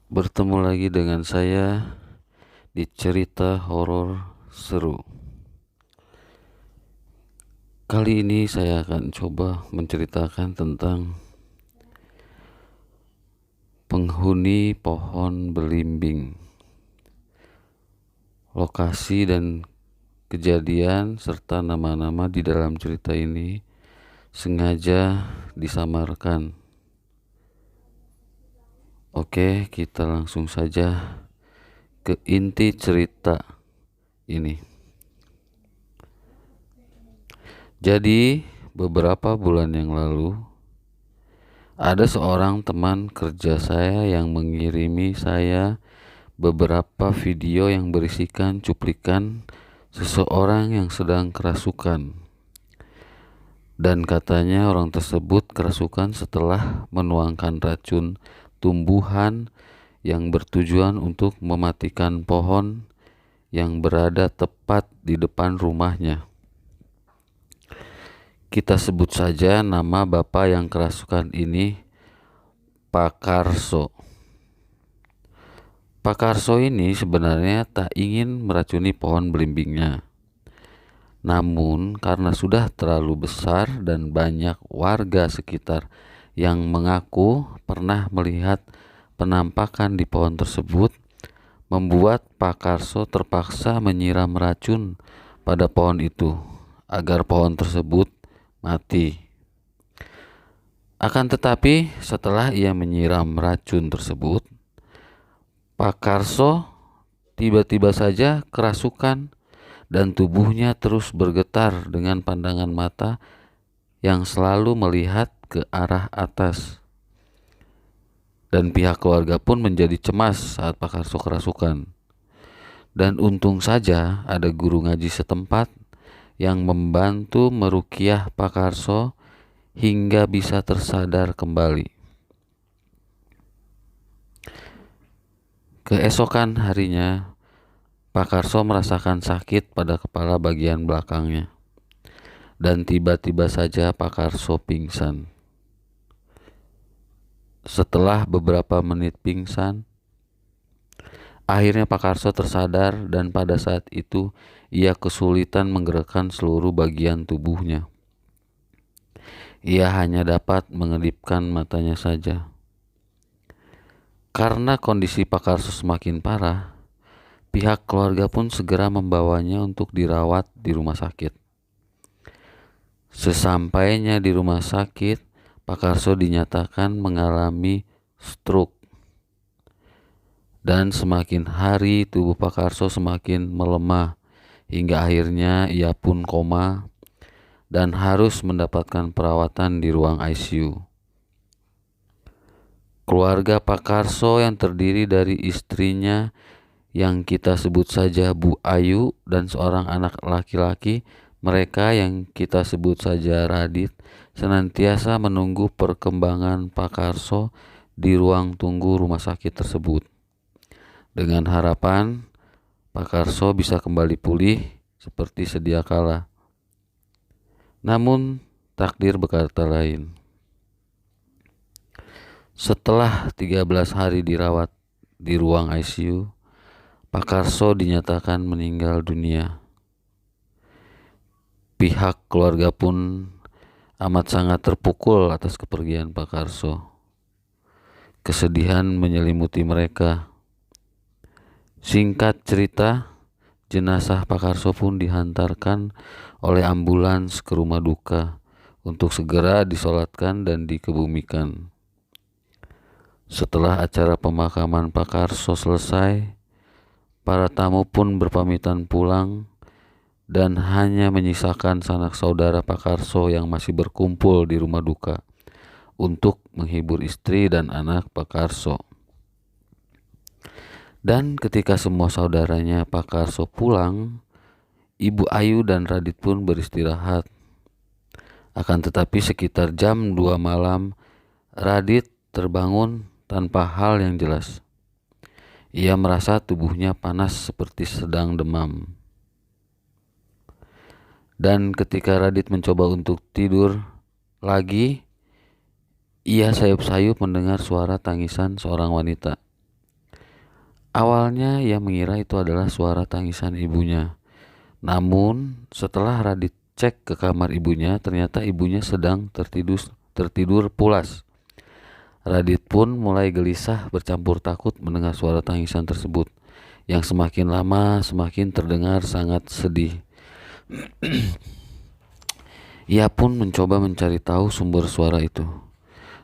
Bertemu lagi dengan saya di cerita horor seru. Kali ini saya akan coba menceritakan tentang penghuni pohon belimbing. Lokasi dan kejadian serta nama-nama di dalam cerita ini sengaja disamarkan. Oke, kita langsung saja ke inti cerita ini. Jadi, beberapa bulan yang lalu, ada seorang teman kerja saya yang mengirimi saya beberapa video yang berisikan cuplikan seseorang yang sedang kerasukan. Dan katanya orang tersebut kerasukan setelah menuangkan racun tumbuhan yang bertujuan untuk mematikan pohon yang berada tepat di depan rumahnya. Kita sebut saja nama bapak yang kerasukan ini Pak Karso. Pak Karso ini sebenarnya tak ingin meracuni pohon belimbingnya. Namun karena sudah terlalu besar dan banyak warga sekitar yang mengaku pernah melihat penampakan di pohon tersebut, membuat Pak Karso terpaksa menyiram racun pada pohon itu agar pohon tersebut mati. Akan tetapi setelah ia menyiram racun tersebut, Pak Karso tiba-tiba saja kerasukan dan tubuhnya terus bergetar dengan pandangan mata yang selalu melihat ke arah atas. Dan pihak keluarga pun menjadi cemas saat Pak Karso kerasukan. Dan untung saja ada guru ngaji setempat yang membantu meruqyah Pak Karso hingga bisa tersadar kembali. Keesokan harinya, Pak Karso merasakan sakit pada kepala bagian belakangnya. Dan tiba-tiba saja Pak Karso pingsan. Setelah beberapa menit pingsan, akhirnya Pak Karso tersadar dan pada saat itu ia kesulitan menggerakkan seluruh bagian tubuhnya. Ia hanya dapat mengelipkan matanya saja. Karena kondisi Pak Karso semakin parah, pihak keluarga pun segera membawanya untuk dirawat di rumah sakit. Sesampainya di rumah sakit, Pak Karso dinyatakan mengalami stroke. Dan semakin hari tubuh Pak Karso semakin melemah hingga akhirnya ia pun koma dan harus mendapatkan perawatan di ruang ICU. Keluarga Pak Karso yang terdiri dari istrinya yang kita sebut saja Bu Ayu dan seorang anak laki-laki mereka yang kita sebut saja Radit senantiasa menunggu perkembangan Pak Karso di ruang tunggu rumah sakit tersebut. Dengan harapan Pak Karso bisa kembali pulih seperti sedia kala. Namun takdir berkata lain. Setelah 13 hari dirawat di ruang ICU, Pak Karso dinyatakan meninggal dunia. Pihak keluarga pun amat sangat terpukul atas kepergian Pak Karso. Kesedihan menyelimuti mereka. Singkat cerita, jenazah Pak Karso pun dihantarkan oleh ambulans ke rumah duka untuk segera disolatkan dan dikebumikan. Setelah acara pemakaman Pak Karso selesai, para tamu pun berpamitan pulang dan hanya menyisakan sanak saudara Pak Karso yang masih berkumpul di rumah duka untuk menghibur istri dan anak Pak Karso. Dan ketika semua saudaranya Pak Karso pulang, Ibu Ayu dan Radit pun beristirahat. Akan tetapi sekitar jam 2 malam, Radit terbangun tanpa hal yang jelas. Ia merasa tubuhnya panas seperti sedang demam. Dan ketika Radit mencoba untuk tidur lagi, ia sayup-sayup mendengar suara tangisan seorang wanita. Awalnya ia mengira itu adalah suara tangisan ibunya. Namun setelah Radit cek ke kamar ibunya, ternyata ibunya sedang tertidur pulas. Radit pun mulai gelisah bercampur takut mendengar suara tangisan tersebut, yang semakin lama semakin terdengar sangat sedih. Ia pun mencoba mencari tahu sumber suara itu,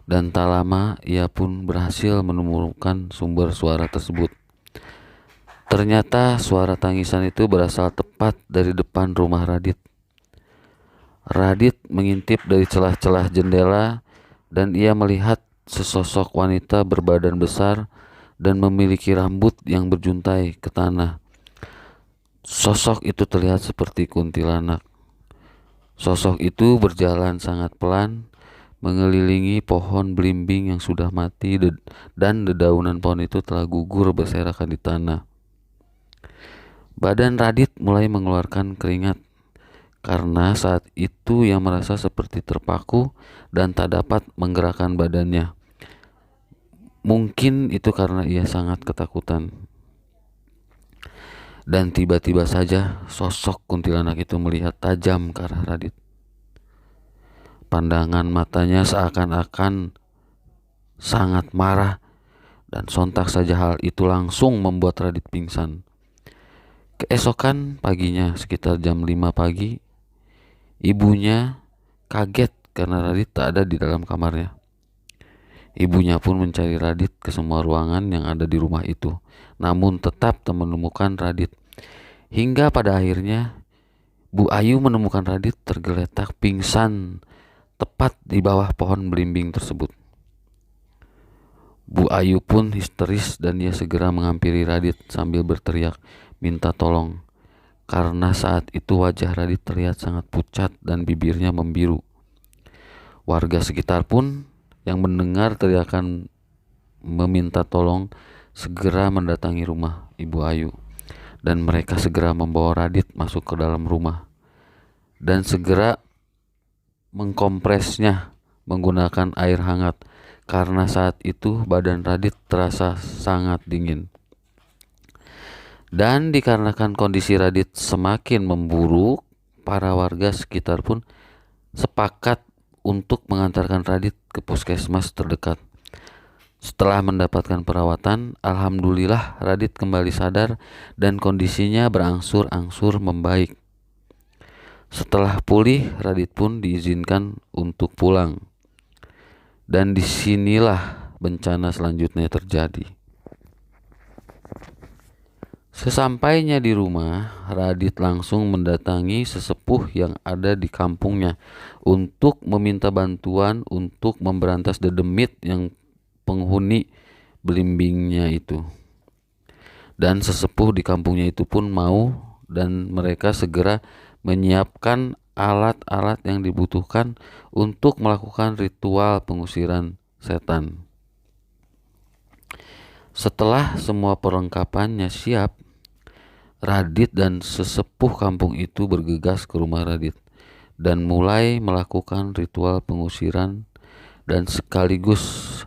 dan tak lama ia pun berhasil menemukan sumber suara tersebut. Ternyata suara tangisan itu berasal tepat dari depan rumah Radit. Radit mengintip dari celah-celah jendela dan ia melihat sesosok wanita berbadan besar dan memiliki rambut yang berjuntai ke tanah. Sosok itu terlihat seperti kuntilanak. Sosok itu berjalan sangat pelan, mengelilingi pohon belimbing yang sudah mati dan dedaunan pohon itu telah gugur berserakan di tanah. Badan Radit mulai mengeluarkan keringat karena saat itu ia merasa seperti terpaku dan tak dapat menggerakkan badannya. Mungkin itu karena ia sangat ketakutan. Dan tiba-tiba saja sosok kuntilanak itu melihat tajam ke arah Radit. Pandangan matanya seakan-akan sangat marah, dan sontak saja hal itu langsung membuat Radit pingsan. Keesokan paginya sekitar jam 5 pagi, ibunya kaget karena Radit tak ada di dalam kamarnya. Ibunya pun mencari Radit ke semua ruangan yang ada di rumah itu, namun tetap tak menemukan Radit. Hingga pada akhirnya Bu Ayu menemukan Radit tergeletak pingsan tepat di bawah pohon belimbing tersebut. Bu Ayu pun histeris dan dia segera menghampiri Radit sambil berteriak minta tolong, karena saat itu wajah Radit terlihat sangat pucat dan bibirnya membiru. Warga sekitar pun yang mendengar teriakan meminta tolong segera mendatangi rumah Ibu Ayu, dan mereka segera membawa Radit masuk ke dalam rumah dan segera mengkompresnya menggunakan air hangat karena saat itu badan Radit terasa sangat dingin. Dan dikarenakan kondisi Radit semakin memburuk, para warga sekitar pun sepakat untuk mengantarkan Radit ke puskesmas terdekat. Setelah mendapatkan perawatan, alhamdulillah Radit kembali sadar dan kondisinya berangsur-angsur membaik. Setelah pulih, Radit pun diizinkan untuk pulang. Dan disinilah bencana selanjutnya terjadi. Sesampainya di rumah, Radit langsung mendatangi sesepuh yang ada di kampungnya untuk meminta bantuan untuk memberantas dedemit yang penghuni belimbingnya itu. Dan sesepuh di kampungnya itu pun mau, dan mereka segera menyiapkan alat-alat yang dibutuhkan untuk melakukan ritual pengusiran setan. Setelah semua perlengkapannya siap, Radit dan sesepuh kampung itu bergegas ke rumah Radit dan mulai melakukan ritual pengusiran dan sekaligus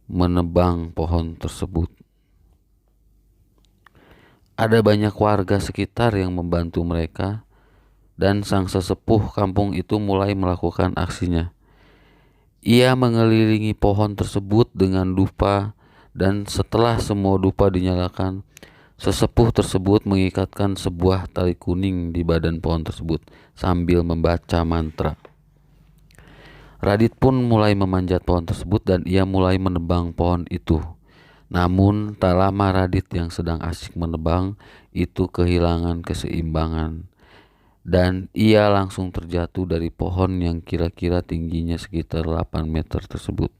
menebang pohon tersebut. Ada banyak warga sekitar yang membantu mereka, dan sang sesepuh kampung itu mulai melakukan aksinya. Ia mengelilingi pohon tersebut dengan dupa, dan setelah semua dupa dinyalakan, sesepuh tersebut mengikatkan sebuah tali kuning di badan pohon tersebut sambil membaca mantra. Radit pun mulai memanjat pohon tersebut dan ia mulai menebang pohon itu. Namun tak lama Radit yang sedang asyik menebang itu kehilangan keseimbangan dan ia langsung terjatuh dari pohon yang kira-kira tingginya sekitar 8 meter tersebut.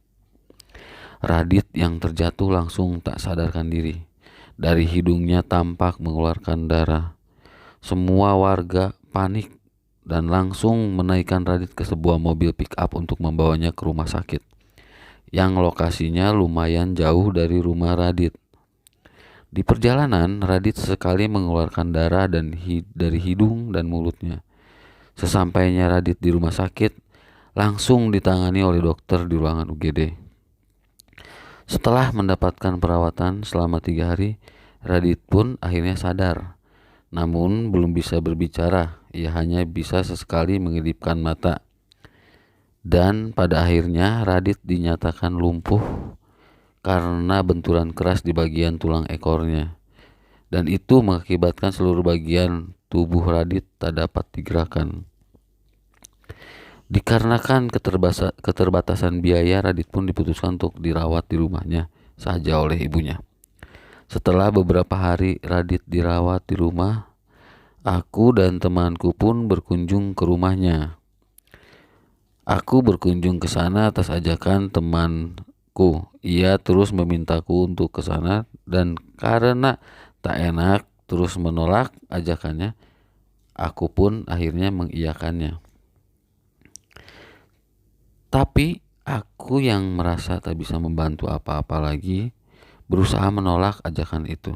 Radit yang terjatuh langsung tak sadarkan diri. Dari hidungnya tampak mengeluarkan darah. Semua warga panik dan langsung menaikkan Radit ke sebuah mobil pick up untuk membawanya ke rumah sakit, yang lokasinya lumayan jauh dari rumah Radit. Di perjalanan, Radit sekali mengeluarkan darah dari hidung dan mulutnya. Sesampainya Radit di rumah sakit, langsung ditangani oleh dokter di ruangan UGD. Setelah mendapatkan perawatan selama 3 hari, Radit pun akhirnya sadar. Namun belum bisa berbicara, ia hanya bisa sesekali mengedipkan mata. Dan pada akhirnya Radit dinyatakan lumpuh karena benturan keras di bagian tulang ekornya. Dan itu mengakibatkan seluruh bagian tubuh Radit tak dapat digerakkan. Dikarenakan keterbatasan biaya, Radit pun diputuskan untuk dirawat di rumahnya saja oleh ibunya. Setelah beberapa hari Radit dirawat di rumah, aku dan temanku pun berkunjung ke rumahnya. Aku berkunjung ke sana atas ajakan temanku. Ia terus memintaku untuk ke sana dan karena tak enak terus menolak ajakannya, aku pun akhirnya mengiyakannya. Tapi aku yang merasa tak bisa membantu apa-apa lagi, berusaha menolak ajakan itu.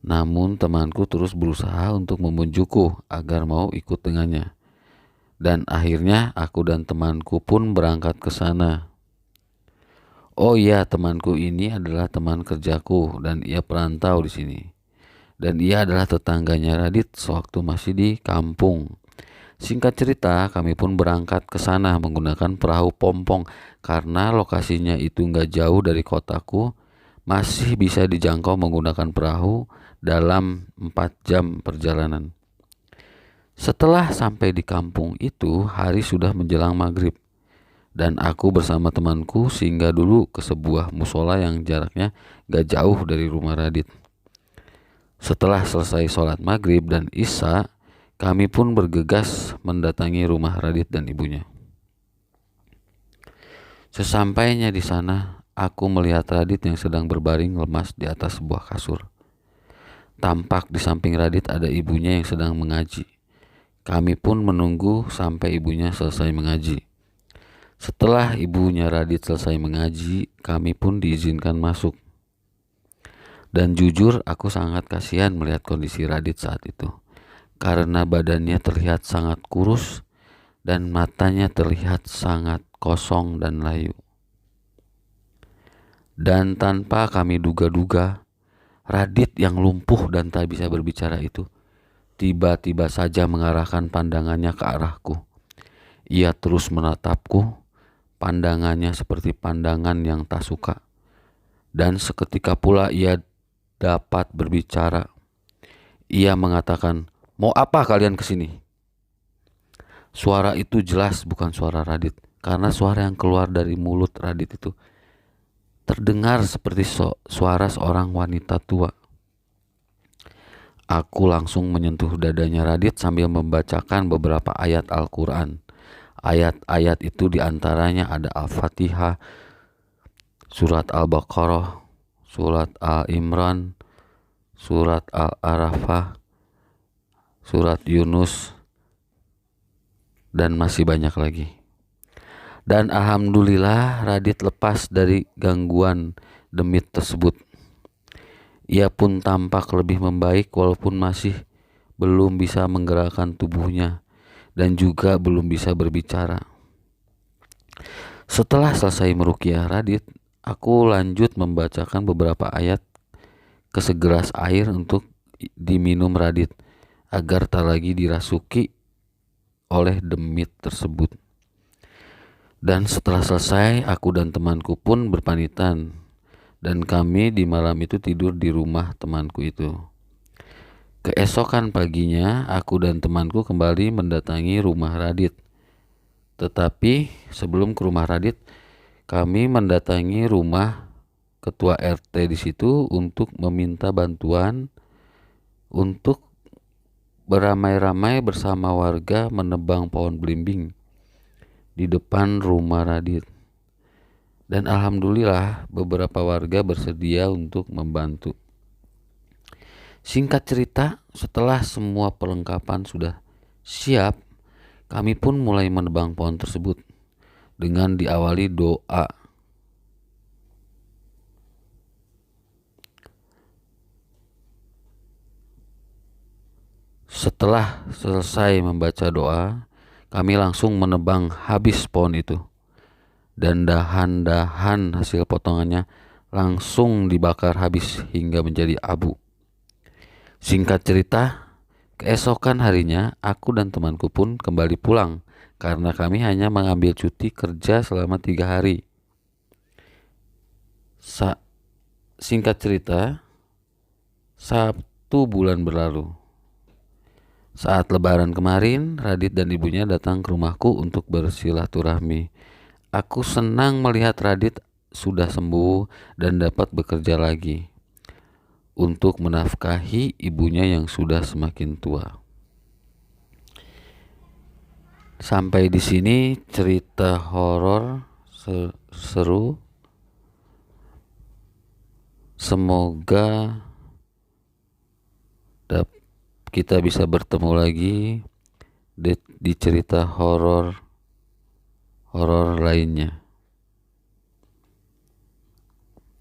Namun temanku terus berusaha untuk membujukku agar mau ikut dengannya. Dan akhirnya aku dan temanku pun berangkat ke sana. Oh iya, temanku ini adalah teman kerjaku dan ia perantau di sini. Dan ia adalah tetangganya Radit sewaktu masih di kampung. Singkat cerita, kami pun berangkat ke sana menggunakan perahu pompong karena lokasinya itu nggak jauh dari kotaku, masih bisa dijangkau menggunakan perahu dalam 4 jam perjalanan. Setelah sampai di kampung itu, hari sudah menjelang maghrib dan aku bersama temanku singgah dulu ke sebuah musola yang jaraknya gak jauh dari rumah Radit. Setelah selesai sholat maghrib dan isya, kami pun bergegas mendatangi rumah Radit dan ibunya. Sesampainya di sana, aku melihat Radit yang sedang berbaring lemas di atas sebuah kasur. Tampak di samping Radit ada ibunya yang sedang mengaji. Kami pun menunggu sampai ibunya selesai mengaji. Setelah ibunya Radit selesai mengaji, kami pun diizinkan masuk. Dan jujur aku sangat kasihan melihat kondisi Radit saat itu. Karena badannya terlihat sangat kurus dan matanya terlihat sangat kosong dan layu. Dan tanpa kami duga-duga, Radit yang lumpuh dan tak bisa berbicara itu tiba-tiba saja mengarahkan pandangannya ke arahku. Ia terus menatapku, pandangannya seperti pandangan yang tak suka. Dan seketika pula ia dapat berbicara. Ia mengatakan, "Mau apa kalian kesini?" Suara itu jelas bukan suara Radit, karena suara yang keluar dari mulut Radit itu terdengar seperti suara seorang wanita tua. Aku langsung menyentuh dadanya Radit sambil membacakan beberapa ayat Al-Quran. Ayat-ayat itu diantaranya ada Al-Fatihah, Surat Al-Baqarah, Surat Al-Imran, Surat Al-Arafah, Surat Yunus, dan masih banyak lagi. Dan alhamdulillah Radit lepas dari gangguan demit tersebut. Ia pun tampak lebih membaik walaupun masih belum bisa menggerakkan tubuhnya dan juga belum bisa berbicara. Setelah selesai meruqyah Radit, aku lanjut membacakan beberapa ayat ke segelas air untuk diminum Radit agar tak lagi dirasuki oleh demit tersebut. Dan setelah selesai, aku dan temanku pun berpamitan. Dan kami di malam itu tidur di rumah temanku itu. Keesokan paginya, aku dan temanku kembali mendatangi rumah Radit. Tetapi sebelum ke rumah Radit, kami mendatangi rumah ketua RT di situ untuk meminta bantuan untuk beramai-ramai bersama warga menebang pohon belimbing di depan rumah Radit. Dan alhamdulillah beberapa warga bersedia untuk membantu. Singkat cerita, setelah semua perlengkapan sudah siap, kami pun mulai menebang pohon tersebut dengan diawali doa. Setelah selesai membaca doa, kami langsung menebang habis pohon itu. dan dahan-dahan hasil potongannya langsung dibakar habis hingga menjadi abu. Singkat cerita, keesokan harinya aku dan temanku pun kembali pulang karena kami hanya mengambil cuti kerja selama 3 hari. Singkat cerita, Sabtu bulan berlalu. Saat lebaran kemarin, Radit dan ibunya datang ke rumahku untuk bersilaturahmi. Aku senang melihat Radit sudah sembuh dan dapat bekerja lagi untuk menafkahi ibunya yang sudah semakin tua. Sampai di sini cerita horor seru. Semoga kita bisa bertemu lagi di cerita horor lainnya.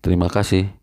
Terima kasih.